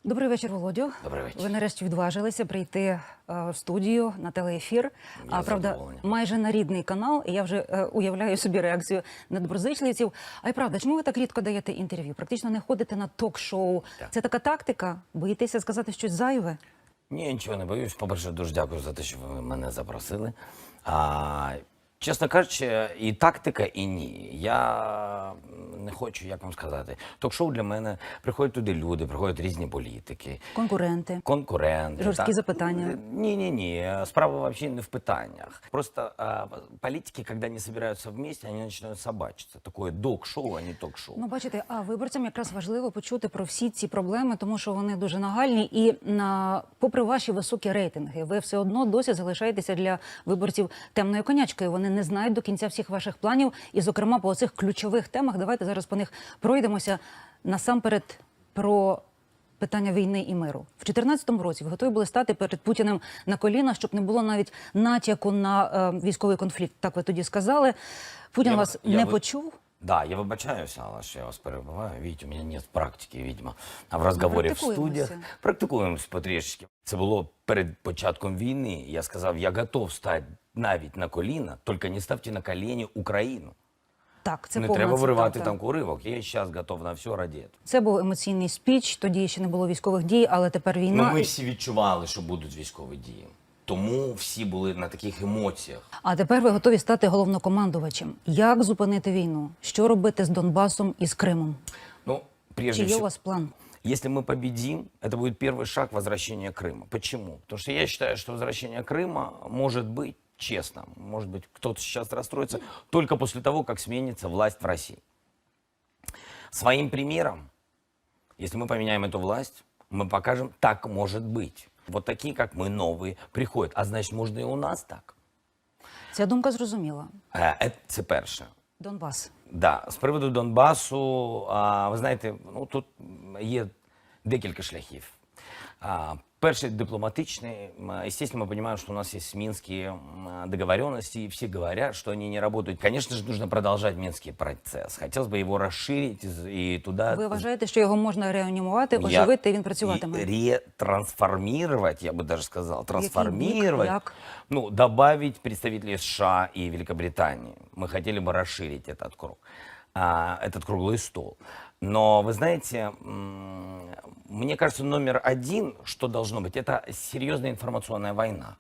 Добрий вечір, Володю. Добрий вечір. Ви нарешті відважилися прийти в студію на телеефір. Правда, майже на рідний канал. І я вже уявляю собі реакцію недоброзичливців. А й правда, чому ви так рідко даєте інтерв'ю? Практично не ходите на ток-шоу. Так. Це така тактика? Боїтеся сказати щось зайве? Ні, нічого не боюсь. По-перше, дуже дякую за те, що ви мене запросили. Чесно кажучи, і тактика, і ні. Я не хочу, як вам сказати. Ток-шоу для мене, приходять туди люди, приходять різні політики. Конкуренти. Жорсткі так. запитання. Ні. Справа взагалі не в питаннях. Просто политики, коли не збираються вместе, вони починають собачитися. Таке док-шоу, а не ток-шоу. Ну, бачите, виборцям якраз важливо почути про всі ці проблеми, тому що вони дуже нагальні. І попри ваші високі рейтинги, ви все одно досі залишаєтеся для виборців темною конячкою. Вони не знають до кінця всіх ваших планів. І, зокрема, по оцих ключових темах, давайте зараз по них пройдемося. Насамперед про питання війни і миру. В 2014 році ви готові були стати перед Путіним на коліна, щоб не було навіть натяку на військовий конфлікт. Так ви тоді сказали. Путін вас не почув? Да, я вибачаюся, але що я вас перебиваю. Видите, у мене немає практики, видимо, в розговорі в студіях. Практикуємося потрішечки. Це було перед початком війни. Я сказав, я готов стати навіть на коліна, тільки не ставте на коліні Україну. Так, це не повна треба виривати цитата. там уривок. Я зараз готов на все раді. Це був емоційний спіч, тоді ще не було військових дій, але тепер війна. Ми всі відчували, що будуть військові дії. Тому всі були на таких емоціях. А тепер ви готові стати головнокомандувачем. Як зупинити війну? Що робити з Донбасом і з Кримом? Ну, прежде Чи є у вас план? Если мы победим, это будет первый шаг возвращения Крыма. Почему? Потому что я считаю, что возвращение Крыма может быть честным. Может быть, кто-то сейчас расстроится только после того, как сменится власть в России. Своим примером, если мы поменяем эту власть, мы покажем, так может быть. Вот такие, как мы, новые, приходят. А значит, можно и у нас так. Ця думка зрозуміла. Це перше. Донбас. Да, з приводу Донбасу, ви знаєте, ну, тут є декілька шляхів. Перший дипломатичный. Естественно, мы понимаем, что у нас есть минские договоренности, и все говорят, что они не работают. Конечно же, нужно продолжать минский процесс. Хотелось бы его расширить и туда... Ви вважаєте, що його можна реанімувати, оживити, і він працюватиме? Ретрансформировать, я бы даже сказал. Трансформировать. Як? Ну, добавить представителей США и Великобритании. Мы хотели бы расширить этот круг. Этот круглый стол. Но, вы знаете, мне кажется, номер один, что должно быть, это серьезная информационная война.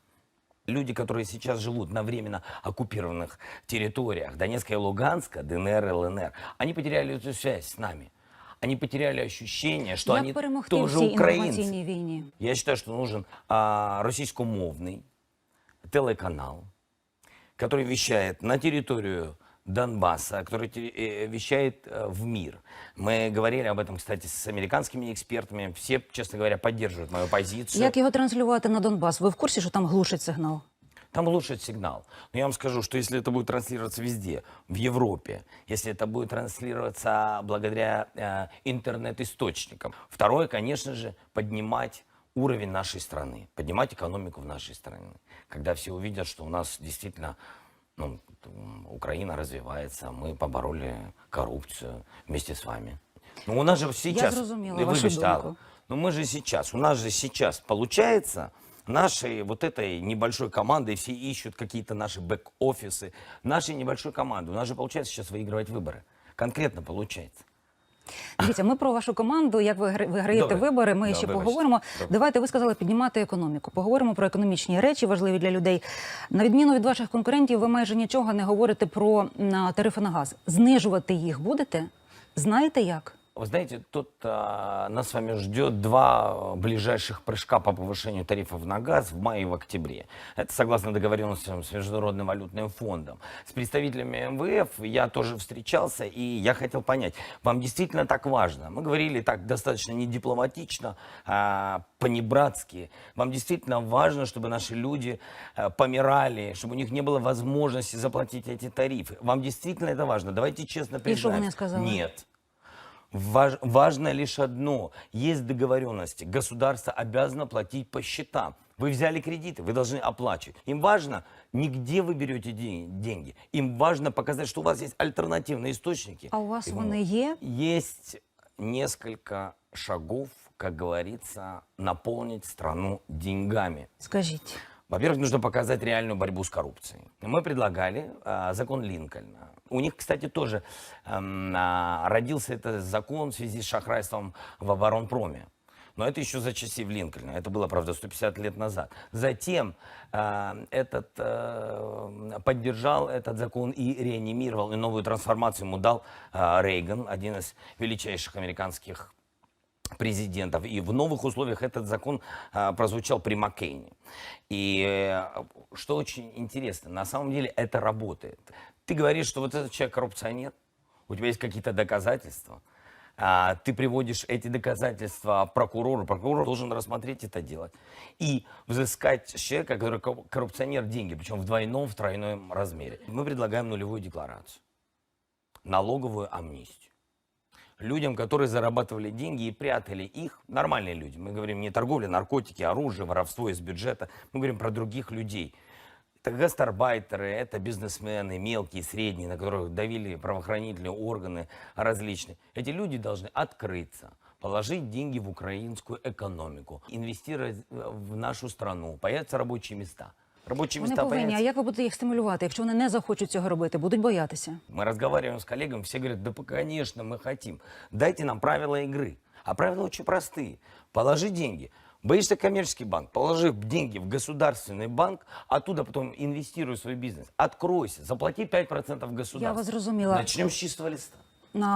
Люди, которые сейчас живут на временно оккупированных территориях Донецка и Луганска, ДНР и ЛНР, они потеряли эту связь с нами. Они потеряли ощущение, что они тоже украинцы. Я считаю, что нужен российскомовный телеканал, который вещает на территорию Донбасса, который вещает в мир. Мы говорили об этом, кстати, с американскими экспертами. Все, честно говоря, поддерживают мою позицию. Як його транслювати на Донбас? Ви в курсі, що там глушить сигнал? Там глушит сигнал. Но я вам скажу, что если это будет транслироваться везде, в Европе, если это будет транслироваться благодаря интернет-источникам. Второе, конечно же, поднимать уровень нашей страны, поднимать экономику в нашей стране. Когда все увидят, что у нас действительно... Ну, Украина развивается, мы побороли коррупцию вместе с вами. Ну, у нас же сейчас... Я зрозуміла вашу думку. Ну, мы же сейчас, у нас же сейчас получается, нашей вот этой небольшой командой, все ищут какие-то наши бэк-офисы, нашей небольшой команды, у нас же получается сейчас выигрывать выборы. Конкретно получается. Дивіться, ми про вашу команду, як ви виграєте вибори, ми ще поговоримо. Давайте, ви сказали, піднімати економіку. Поговоримо про економічні речі, важливі для людей. На відміну від ваших конкурентів, ви майже нічого не говорите про тарифи на газ. Знижувати їх будете? Знаєте як? Вы знаете, тут нас с вами ждет два ближайших прыжка по повышению тарифов на газ в мае и в октябре. Это согласно договоренностям с Международным валютным фондом. С представителями МВФ я тоже встречался, и я хотел понять, вам действительно так важно? Мы говорили так достаточно недипломатично, по-небратски. Вам действительно важно, чтобы наши люди помирали, чтобы у них не было возможности заплатить эти тарифы? Вам действительно это важно? Давайте честно признать. И что вы мне сказали? Нет. Важно лишь одно. Есть договоренности. Государство обязано платить по счетам. Вы взяли кредиты, вы должны оплачивать. Им важно не где вы берете деньги. Им важно показать, что у вас есть альтернативные источники. А у вас вони є? Есть несколько шагов, как говорится, наполнить страну деньгами. Скажіть. Во-первых, нужно показать реальную борьбу с коррупцией. Мы предлагали закон Линкольна. У них, кстати, тоже родился этот закон в связи с шахрайством в оборонпроме. Но это еще за часов Линкольна. Это было, правда, 150 лет назад. Затем поддержал этот закон и реанимировал, и новую трансформацию ему дал Рейган, один из величайших американских президентов. И в новых условиях этот закон прозвучал при Маккейне. И что очень интересно, на самом деле это работает. Ты говоришь, что вот этот человек коррупционер, у тебя есть какие-то доказательства, ты приводишь эти доказательства прокурору, прокурор должен рассмотреть это дело и взыскать с человека, который коррупционер, деньги, причем в двойном, в тройном размере. Мы предлагаем нулевую декларацию, налоговую амнистию. Людям, которые зарабатывали деньги и прятали их, нормальные люди. Мы говорим не торговля, наркотики, оружие, воровство из бюджета. Мы говорим про других людей. Это гастарбайтеры, это бизнесмены, мелкие, средние, на которых давили правоохранительные органы различные. Эти люди должны открыться, положить деньги в украинскую экономику, инвестировать в нашу страну, появятся рабочие места. Робочі Вони места повинні, а появятся. як ви будете їх стимулювати, якщо вони не захочуть цього робити, будуть боятися? Мы разговариваем с коллегами, все говорят, да, конечно, мы хотим. Дайте нам правила игры. А правила очень простые. Положи деньги. Боишься коммерческий банк, положи деньги в государственный банк, оттуда потом инвестируй в свой бизнес. Откройся, заплати 5% государству. Я вас зрозуміла. Начнем с чистого листа.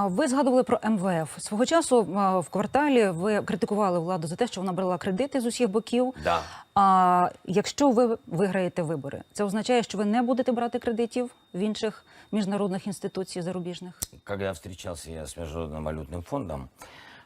Ви згадували про МВФ. Свого часу в кварталі ви критикували владу за те, що вона брала кредити з усіх боків. Да. А якщо ви виграєте вибори, це означає, що ви не будете брати кредитів в інших міжнародних інституцій зарубіжних? Когда встречался я с Международным валютным фондом,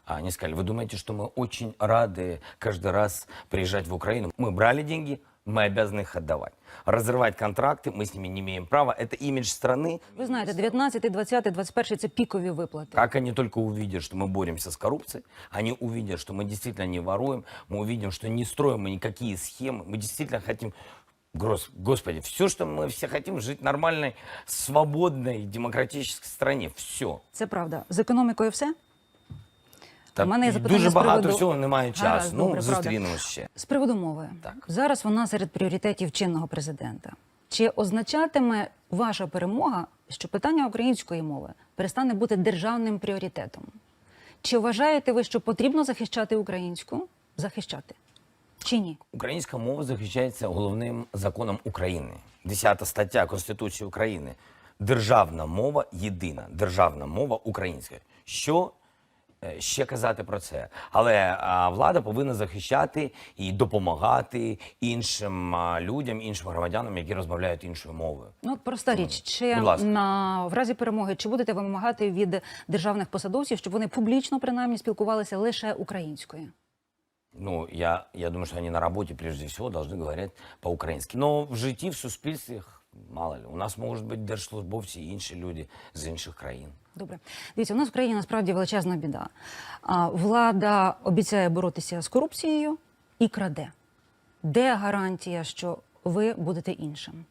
они сказали, вы думаете, что мы очень рады каждый раз приезжать в Украину? Мы брали деньги, мы обязаны их отдавать. Разрывать контракты мы с ними не имеем права. Это имидж страны. Ви знаєте, 19, 20, 21 – це пікові виплати. Как они только увидят, что мы боремся с коррупцией, они увидят, что мы действительно не воруем, мы увидим, что не строим мы никакие схемы, мы действительно хотим, Господи, все, что мы все хотим, жить в нормальной, свободной, демократической стране. Все. Це правда. З економікою все? Та У мене є запитання дуже з багато приводу- всього, немає часу. Гаразд, Ну, добре, правда. зустрінемось ще. З приводу мови. Так. Зараз вона серед пріоритетів чинного президента. Чи означатиме ваша перемога, що питання української мови перестане бути державним пріоритетом? Чи вважаєте ви, що потрібно захищати українську? Захищати? Чи ні? Українська мова захищається головним законом України. 10 стаття Конституції України. Державна мова єдина. Державна мова українська. Що ще казати про це? Але влада повинна захищати і допомагати іншим людям, іншим громадянам, які розмовляють іншою мовою. Ну, от проста річ. Чи Будь ласка. в разі перемоги, чи будете ви вимагати від державних посадовців, щоб вони публічно, принаймні, спілкувалися лише українською? Ну, я думаю, что они на работе, прежде всего, должны говорить по-украински. Но в житті, в суспільстві, мало ли, у нас можуть бути держслужбовці і інші люди з інших країн. Добре. Дивіться, у нас в країні насправді величезна біда. Влада обіцяє боротися з корупцією і краде. Де гарантія, що ви будете іншим?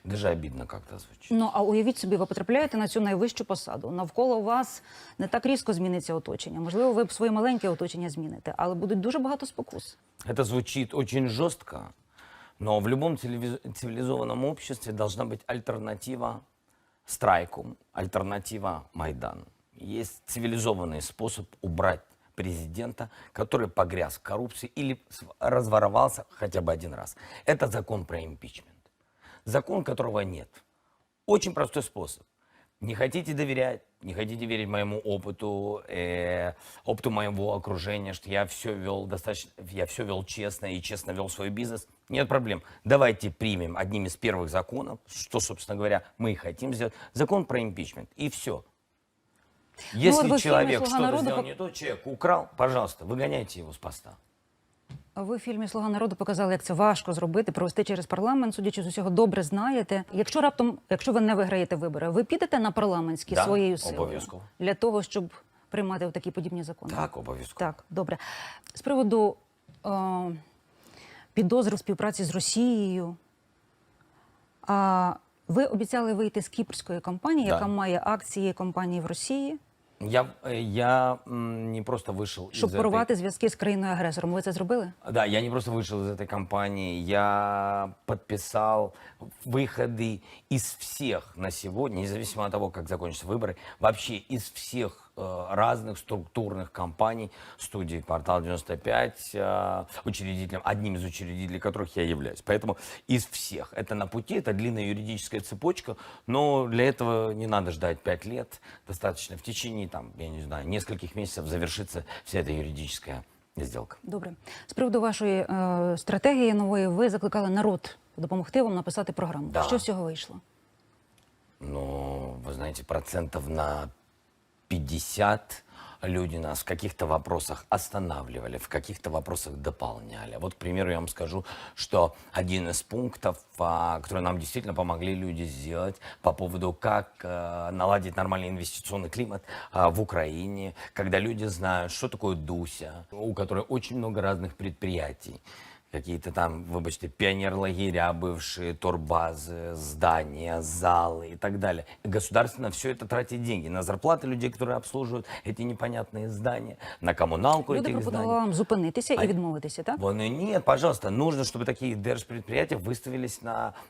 Даже обідно як-то звучить. Ну, а уявіть собі, ви потрапляєте на цю найвищу посаду. Навколо вас не так різко зміниться оточення. Можливо, ви б своє маленьке оточення зміните, але будуть дуже багато спокус. Это звучит очень жестко, но в любом цивилизованном обществе должна быть альтернатива страйку, альтернатива Майдану. Есть цивилизованный способ убрать президента, который погряз в коррупции или разворовался хотя бы один раз. Это закон про импичмент. Закон, которого нет. Очень простой способ. Не хотите доверять, не хотите верить моему опыту, опыту моего окружения, что я все вел честно и честно вел свой бизнес. Нет проблем. Давайте примем одним из первых законов, что, собственно говоря, мы и хотим сделать. Закон про импичмент. И все. Если вот вы в фильме человек «Слуга что-то народа» сделал не то, человек украл, пожалуйста, выгоняйте его с поста. Ви в фільмі «Слуга народу» показали, як це важко зробити, провести через парламент, судячи з усього, добре знаєте. Якщо ви не виграєте вибори, ви підете на парламентські Да, своєю силою? обов'язково. Для того, щоб приймати такі подібні закони? Так, обов'язково. Так, добре. З приводу підозри в співпраці з Росією, ви обіцяли вийти з кіпрської компанії, Да. яка має акції компанії в Росії. Я не просто вышел Щоб из этой... порвати зв'язки з країною-агресором. Ви це зробили? Да, я не просто вышел из этой компании, я подписал выходы из всех на сегодня, независимо от того, как закончатся выборы, вообще из всех разных структурных компаний студии «Квартал 95», одним из учредителей которых я являюсь. Поэтому из всех. Это на пути, это длинная юридическая цепочка, но для этого не надо ждать 5 лет. Достаточно в течение, там, я не знаю, нескольких месяцев завершится вся эта юридическая сделка. Добре. З приводу вашої стратегії нової, ви закликали народ допомогти вам написати програму. Да. Що з цього вийшло? Ну, вы знаете, процентов на 50 люди нас в каких-то вопросах останавливали, в каких-то вопросах дополняли. Вот, к примеру, я вам скажу, что один из пунктов, который нам действительно помогли люди сделать по поводу, как наладить нормальный инвестиционный климат в Украине, когда люди знают, что такое Дуся, у которой очень много разных предприятий. Какие-то там, выбачьте, пионер-лагеря бывшие, турбазы, здания, залы и так далее. И государство на все это тратит деньги. На зарплаты людей, которые обслуживают эти непонятные здания, на коммуналку Люди этих пропонували зданий. вам зупинитися і відмовитися, так? Вон и нет, пожалуйста, нужно, чтобы такие держпредприятия выставились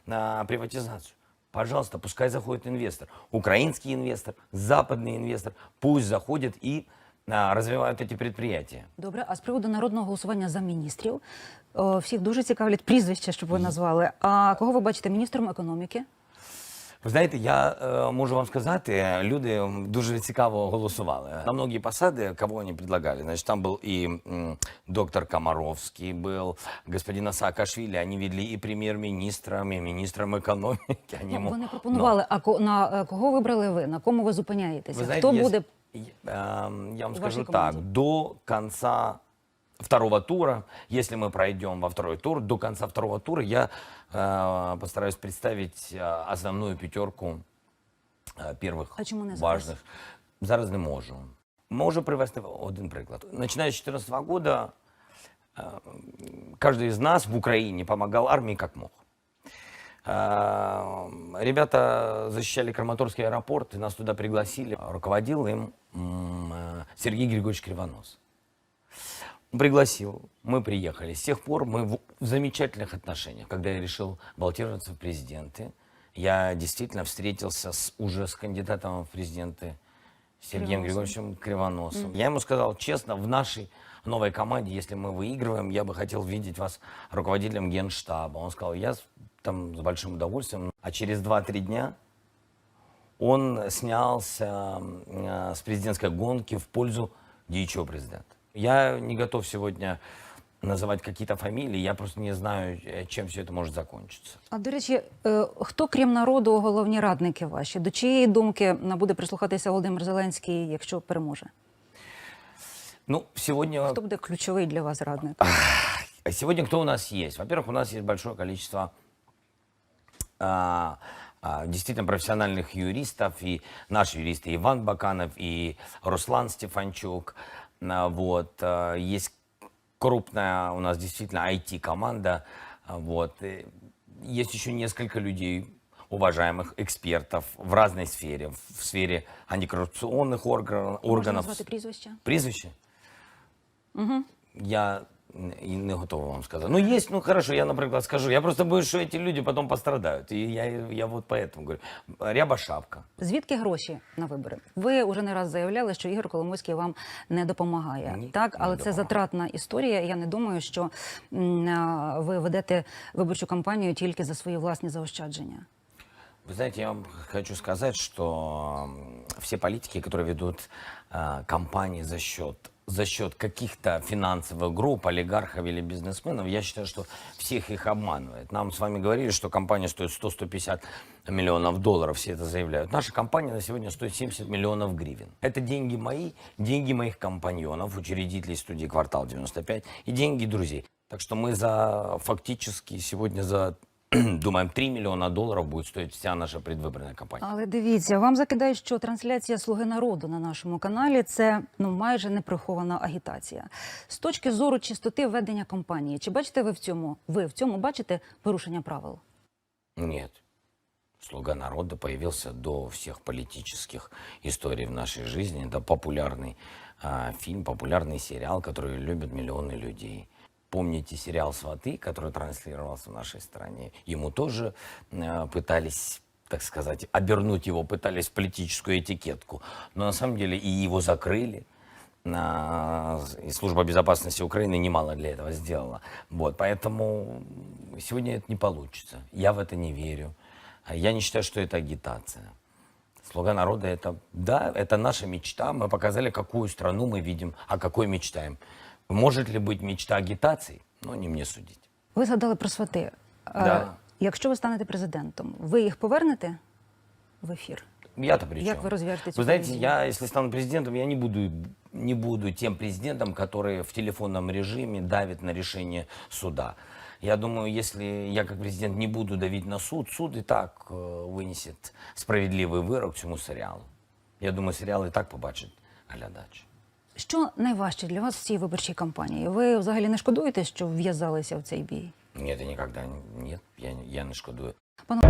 на приватизацию. Пожалуйста, пускай заходит инвестор. Украинский инвестор, западный инвестор. Пусть заходит и розвивають ці підприємства. Добре, а з приводу народного голосування за міністрів, всіх дуже цікавлять прізвища, щоб ви назвали. А кого ви бачите міністром економіки? Ви знаєте, я можу вам сказати, люди дуже цікаво голосували. На многие посады, кого вони предлагали, значит, там был и доктор Комаровский, был господин Саакашвили, они видели и прем'єр-міністром, і міністром економіки. Вони пропонували, а на кого вибрали ви? На кому ви зупиняєтеся? Вы знаете, Хто буде? Я вам в скажу вашей так, команде? до конца второго тура, если мы пройдем во второй тур, до конца второго тура я постараюсь представить основную пятерку первых А чому не зараз? важних. Зараз не можу. Можу привести один приклад. Начиная с 2014 года каждый из нас в Украине помогал армии как мог. Ребята защищали Краматорский аэропорт, и нас туда пригласили. Руководил им Сергей Григорьевич Кривонос. Пригласил, мы приехали. С тех пор мы в замечательных отношениях. Когда я решил баллотироваться в президенты, я действительно встретился уже с кандидатом в президенты Сергеем Григорьевичем Кривоносом. Я ему сказал, честно, в нашей новой команде, если мы выигрываем, я бы хотел видеть вас руководителем Генштаба. Он сказал, я там с большим удовольствием. А через 2-3 дня он снялся с президентской гонки в пользу действующего президента. Я не готов сегодня называть какие-то фамилии, я просто не знаю, чим все це може закінчитися. А, до речі, хто, крім народу, головні радники ваші? До чиєї думки буде прислухатися Володимир Зеленський, якщо переможе? Ну, сегодня... Хто буде ключовий для вас радник? Сегодня кто у нас есть? Во-первых, у нас есть большое количество действительно профессиональных юристов, и наши юристы Иван Баканов, и Руслан Стефанчук. Вот. Есть крупная у нас действительно IT-команда. Вот. Есть еще несколько людей, уважаемых экспертов в разной сфере, в сфере антикоррупционных органов. Можна назвати прізвища? Прізвище? Угу. Я не готовий вам сказати. Ну, есть, ну, хорошо, я, наприклад, скажу. Я просто боюсь, що ці люди потім пострадають. І я вот поэтому говорю. Рябошапка. Звідки гроші на вибори? Ви вже не раз заявляли, що Ігор Коломойський вам не допомагає. Ні, так, не але це допомагає. затратна історія. Я не думаю, що ви ведете виборчу кампанію тільки за свої власні заощадження. Вы знаете, я вам хочу сказать, что все политики, которые ведут кампании за счет каких-то финансовых групп, олигархов или бизнесменов, я считаю, что всех их обманывает. Нам с вами говорили, что компания стоит 100-150 миллионов долларов, все это заявляют. Наша компания на сегодня стоит 70 миллионов гривен. Это деньги мои, деньги моих компаньонов, учредителей студии «Квартал 95» и деньги друзей. Так что мы фактически сегодня думаем, 3 миллиона долларов будет стоить вся наша предвыборная кампания. Але дивіться, вам закидають, що трансляція «Слуги народу» на нашому каналі – це майже неприхована агітація. З точки зору чистоти ведення кампанії, чи бачите ви в цьому бачите порушення правил? Нет. «Слуга народа» появился до всех политических историй в нашей жизни. Это популярный фильм, популярный сериал, который любят миллионы людей. Помните сериал «Сваты», который транслировался в нашей стране? Ему тоже пытались, так сказать, обернуть его, пытались в политическую этикетку. Но на самом деле и его закрыли. И Служба безопасности Украины немало для этого сделала. Вот, поэтому сегодня это не получится. Я в это не верю. Я не считаю, что это агитация. «Слуга народа» — это, да, это наша мечта. Мы показали, какую страну мы видим, о какой мечтаем. Может ли быть мечта агитацией? Ну, не мне судить. Ви згадали про свати. Да. Якщо ви станете президентом, ви їх повернете в ефір? Я-то при чем? Як ви розв'яжете цю Вы знаете, поведінку? я, если стану президентом, я не буду тем президентом, который в телефонном режиме давит на решение суда. Я думаю, если я как президент не буду давить на суд, суд и так вынесет справедливый вырок цьому серіалу. Я думаю, серіал і так побачить глядач. Що найважче для вас в цій виборчій кампанії? Ви взагалі не шкодуєте, що в'язалися в цей бій? Нет, я никогда нет, я не шкодую. Пане